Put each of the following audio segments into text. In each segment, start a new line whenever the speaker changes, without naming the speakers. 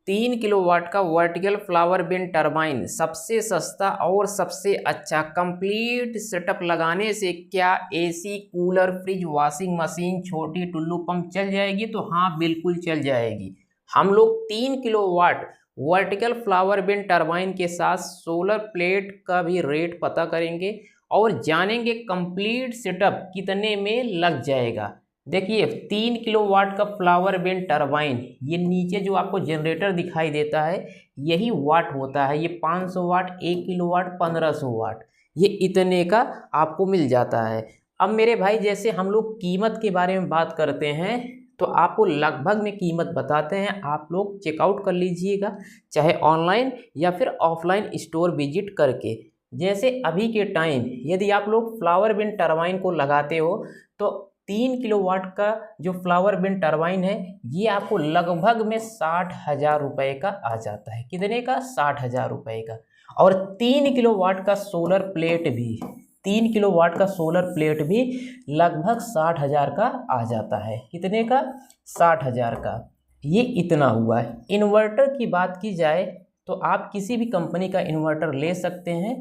3 kilowatt का vertical flower wind turbine सबसे सस्ता और सबसे अच्छा। कंप्लीट सेटअप लगाने से क्या AC, cooler, fridge, washing machine, छोटी टुल्लू पंप चल जाएगी? तो हाँ, बिल्कुल चल जाएगी। हम लोग 3 kilowatt vertical flower wind turbine के साथ सोलर प्लेट का भी रेट पता करेंगे और जानेंगे कंप्लीट सेटअप कितने में लग जाएगा। देखिए, 3 किलोवाट का फ्लावर विंड टरबाइन, ये नीचे जो आपको जनरेटर दिखाई देता है यही वाट होता है। ये 500 वाट, 1 किलोवाट, 1500 वाट, ये इतने का आपको मिल जाता है। अब मेरे भाई, जैसे हम लोग कीमत के बारे में बात करते हैं तो आपको लगभग में कीमत बताते हैं, आप लोग चेकआउट कर लीजिएगा, चाहे ऑनलाइन या फिर ऑफलाइन स्टोर विजिट करके। जैसे अभी के टाइम यदि आप लोग फ्लावर विंड टरबाइन को लगाते हो तो 3 किलोवाट का जो फ्लावर विंड टरबाइन है ये आपको लगभग में 60,000 रुपये का आ जाता है। कितने का? 60,000 रुपये का। और 3 किलोवाट का सोलर प्लेट भी, 3 किलोवाट का सोलर प्लेट भी लगभग 60,000 का आ जाता है। कितने का? 60,000 का। ये इतना हुआ है। इन्वर्टर की बात की जाए तो आप किसी भी कंपनी का इन्वर्टर ले सकते हैं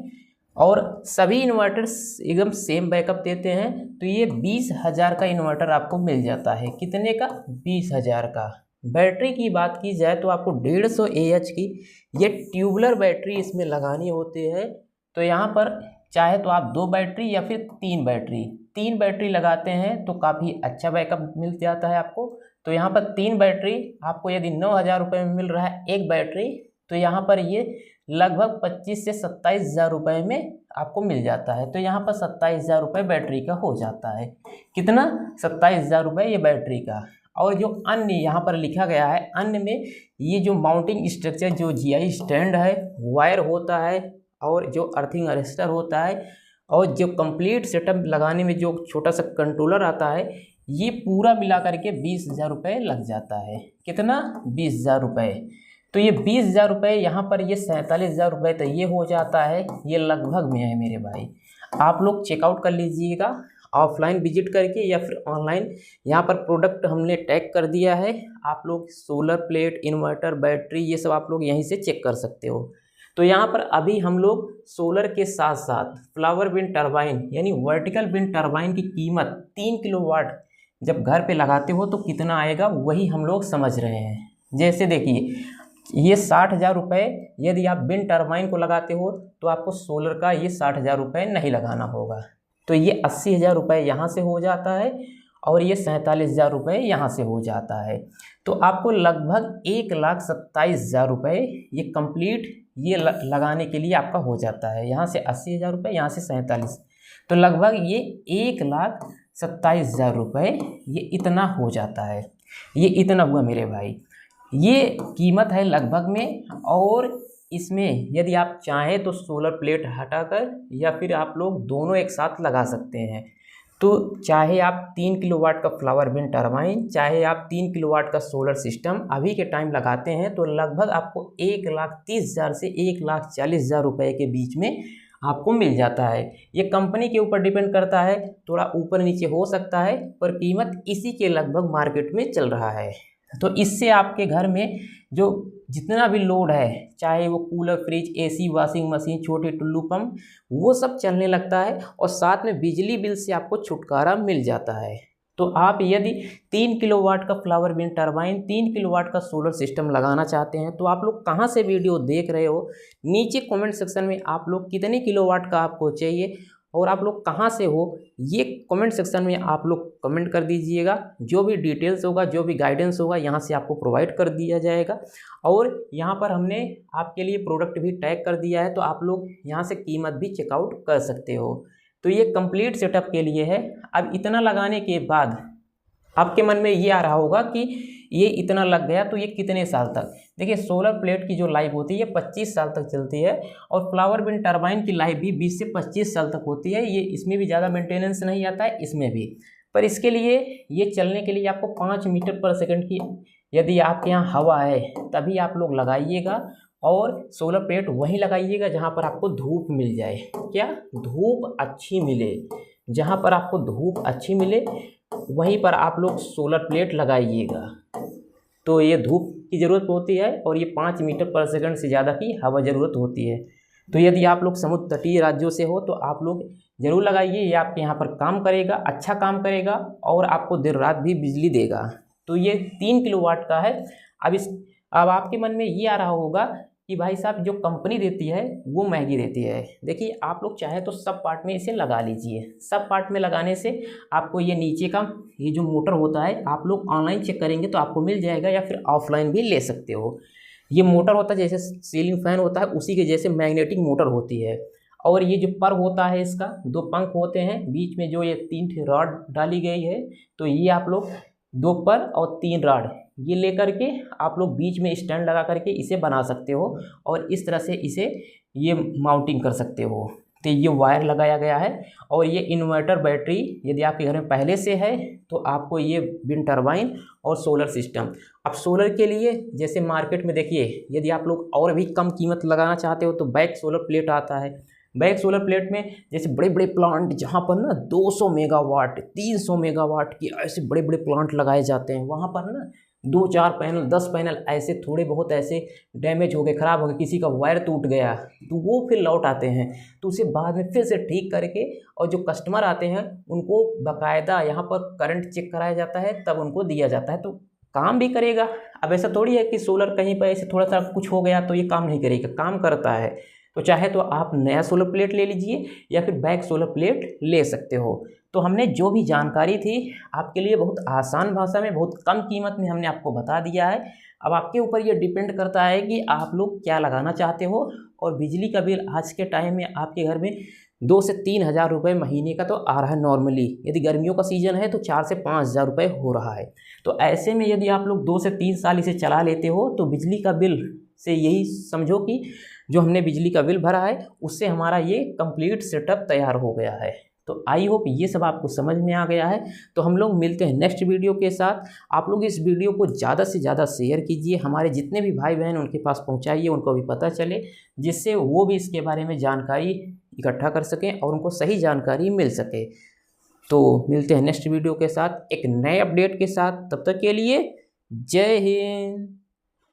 और सभी इन्वर्टर्स एकदम सेम बैकअप देते हैं। तो ये 20,000 का इन्वर्टर आपको मिल जाता है। कितने का? 20,000 का। बैटरी की बात की जाए तो आपको 150 AH की ये ट्यूबुलर बैटरी इसमें लगानी होती है। तो यहाँ पर चाहे तो आप 2 बैटरी या फिर 3 बैटरी लगाते हैं तो काफ़ी अच्छा बैकअप मिल जाता है आपको। तो यहाँ पर 3 बैटरी आपको यदि 9,000 रुपये में मिल रहा है एक बैटरी, तो यहाँ पर ये लगभग 25 से 27,000 रुपये में आपको मिल जाता है। तो यहाँ पर 27,000 रुपये बैटरी का हो जाता है। कितना? 27,000 रुपये ये बैटरी का। और जो अन्य यहाँ पर लिखा गया है, अन्य में ये जो माउंटिंग स्ट्रक्चर, जो GI स्टैंड है, वायर होता है और जो अर्थिंग अरेस्टर होता है और जो कंप्लीट सेटअप लगाने में जो छोटा सा कंट्रोलर आता है, ये पूरा मिला करके 20,000 रुपये लग जाता है। कितना? 20,000 रुपये। तो ये 20,000 रुपये, यहाँ पर ये 47,000 रुपये तो ये हो जाता है। ये लगभग में है मेरे भाई। आप लोग चेकआउट कर लीजिएगा ऑफलाइन विजिट करके या फिर ऑनलाइन। यहाँ पर प्रोडक्ट हमने टैग कर दिया है, आप लोग सोलर प्लेट, इन्वर्टर, बैटरी, ये सब आप लोग यहीं से चेक कर सकते हो। तो यहाँ पर अभी हम लोग सोलर के साथ साथ फ्लावर विंड टरबाइन यानी वर्टिकल विंड टरबाइन की कीमत 3 किलोवाट जब घर पे लगाते हो तो कितना आएगा वही हम लोग समझ रहे हैं। जैसे देखिए, ये 60,000 रुपये यदि आप विंड टरबाइन को लगाते हो तो आपको सोलर का ये 60,000 रुपये नहीं लगाना होगा। तो ये 80,000 रुपये यहाँ से हो जाता है और ये 47,000 रुपये यहाँ से हो जाता है। तो आपको लगभग 1,27,000 रुपये ये कंप्लीट ये लगाने के लिए आपका हो जाता है। यहाँ से 80,000 रुपये, यहाँ से 47, तो लगभग ये 1,27,000 रुपये ये इतना हो जाता है। ये इतना हुआ मेरे भाई, ये कीमत है लगभग में। और इसमें यदि आप चाहें तो सोलर प्लेट हटाकर या फिर आप लोग दोनों एक साथ लगा सकते हैं। तो चाहे आप 3 किलोवाट का फ्लावर विंड टरबाइन, चाहे आप 3 किलोवाट का सोलर सिस्टम अभी के टाइम लगाते हैं तो लगभग आपको 1,30,000 से 1,40,000 रुपये के बीच में आपको मिल जाता है। ये कंपनी के ऊपर डिपेंड करता है, थोड़ा ऊपर नीचे हो सकता है, पर कीमत इसी के लगभग मार्केट में चल रहा है। तो इससे आपके घर में जो जितना भी लोड है, चाहे वो cooler, fridge, AC, washing machine, छोटे टुल्लू पंप, वो सब चलने लगता है और साथ में बिजली बिल से आपको छुटकारा मिल जाता है। तो आप यदि 3 किलोवाट का फ्लावर विंड टरबाइन, 3 किलोवाट का सोलर सिस्टम लगाना चाहते हैं तो आप लोग कहाँ से वीडियो देख रहे हो, नीचे कमेंट सेक्शन में आप लोग कितने किलोवाट का आपको चाहिए और आप लोग कहाँ से हो, ये कमेंट सेक्शन में आप लोग कमेंट कर दीजिएगा। जो भी डिटेल्स होगा, जो भी गाइडेंस होगा, यहाँ से आपको प्रोवाइड कर दिया जाएगा। और यहाँ पर हमने आपके लिए प्रोडक्ट भी टैग कर दिया है, तो आप लोग यहाँ से कीमत भी चेकआउट कर सकते हो। तो ये कंप्लीट सेटअप के लिए है। अब इतना लगाने के बाद आपके मन में ये आ रहा होगा कि ये इतना लग गया तो ये कितने साल तक? देखिए, सोलर प्लेट की जो लाइफ होती है 25 साल तक चलती है और फ्लावर विंड टरबाइन की लाइफ भी 20 से 25 साल तक होती है। ये इसमें भी ज़्यादा मेंटेनेंस नहीं आता है, इसमें भी। पर इसके लिए ये चलने के लिए आपको 5 मीटर पर सेकंड की यदि आपके यहाँ हवा है तभी आप लोग लगाइएगा। और सोलर प्लेट वहीं लगाइएगा जहाँ पर आपको धूप मिल जाए। क्या? धूप अच्छी मिले, जहाँ पर आपको धूप अच्छी मिले वहीं पर आप लोग सोलर प्लेट लगाइएगा। तो ये धूप की ज़रूरत होती है और ये 5 मीटर पर सेकंड से ज़्यादा की हवा ज़रूरत होती है। तो यदि आप लोग समुद्र तटीय राज्यों से हो तो आप लोग ज़रूर लगाइए, ये आपके यहाँ पर काम करेगा, अच्छा काम करेगा और आपको देर रात भी बिजली देगा। तो ये 3 किलोवाट का है। अब आपके मन में ये आ रहा होगा कि भाई साहब जो कंपनी देती है वो महंगी देती है। देखिए आप लोग चाहे तो सब पार्ट में इसे लगा लीजिए। सब पार्ट में लगाने से आपको ये नीचे का ये जो मोटर होता है आप लोग ऑनलाइन चेक करेंगे तो आपको मिल जाएगा, या फिर ऑफलाइन भी ले सकते हो। ये मोटर होता है जैसे सीलिंग फैन होता है उसी के जैसे मैग्नेटिक मोटर होती है। और ये जो पर होता है इसका 2 पंख होते हैं, बीच में जो ये 3 रॉड डाली गई है। तो ये आप लोग 2 पर और 3 रॉड ये लेकर के आप लोग बीच में स्टैंड लगा करके इसे बना सकते हो और इस तरह से इसे ये माउंटिंग कर सकते हो। तो ये वायर लगाया गया है और ये इन्वर्टर बैटरी यदि आपके घर में पहले से है तो आपको ये विंड टरबाइन और सोलर सिस्टम। अब सोलर के लिए जैसे मार्केट में देखिए, यदि आप लोग और भी कम कीमत लगाना चाहते हो तो बैक सोलर प्लेट आता है। बैक सोलर प्लेट में जैसे बड़े बड़े प्लांट जहाँ पर ना 200 मेगावाट 300 मेगावाट की ऐसे बड़े बड़े प्लांट लगाए जाते हैं, वहाँ पर ना 2-4 पैनल 10 पैनल ऐसे थोड़े बहुत ऐसे डैमेज हो गए, ख़राब हो गए, किसी का वायर टूट गया तो वो फिर लौट आते हैं। तो उसे बाद में फिर से ठीक करके और जो कस्टमर आते हैं उनको बाकायदा यहाँ पर करंट चेक कराया जाता है, तब उनको दिया जाता है। तो काम भी करेगा। अब ऐसा थोड़ी है कि सोलर कहीं पर ऐसे थोड़ा सा कुछ हो गया तो ये काम नहीं करेगा, काम करता है। तो चाहे तो आप नया सोलर प्लेट ले लीजिए या फिर बैक सोलर प्लेट ले सकते हो। तो हमने जो भी जानकारी थी आपके लिए बहुत आसान भाषा में बहुत कम कीमत में हमने आपको बता दिया है। अब आपके ऊपर ये डिपेंड करता है कि आप लोग क्या लगाना चाहते हो। और बिजली का बिल आज के टाइम में आपके घर में 2 से 3 हज़ार रुपये महीने का तो आ रहा है नॉर्मली। यदि गर्मियों का सीज़न है तो 4 से 5 हज़ार रुपये हो रहा है। तो ऐसे में यदि आप लोग 2 से 3 साल इसे चला लेते हो तो बिजली का बिल से यही समझो कि जो हमने बिजली का बिल भरा है उससे हमारा ये कंप्लीट सेटअप तैयार हो गया है। तो आई होप ये सब आपको समझ में आ गया है। तो हम लोग मिलते हैं नेक्स्ट वीडियो के साथ। आप लोग इस वीडियो को ज़्यादा से ज़्यादा शेयर कीजिए, हमारे जितने भी भाई बहन उनके पास पहुंचाइए, उनको भी पता चले, जिससे वो भी इसके बारे में जानकारी इकट्ठा कर सकें और उनको सही जानकारी मिल सके। तो मिलते हैं नेक्स्ट वीडियो के साथ एक नए अपडेट के साथ। तब तक के लिए जय हिंद।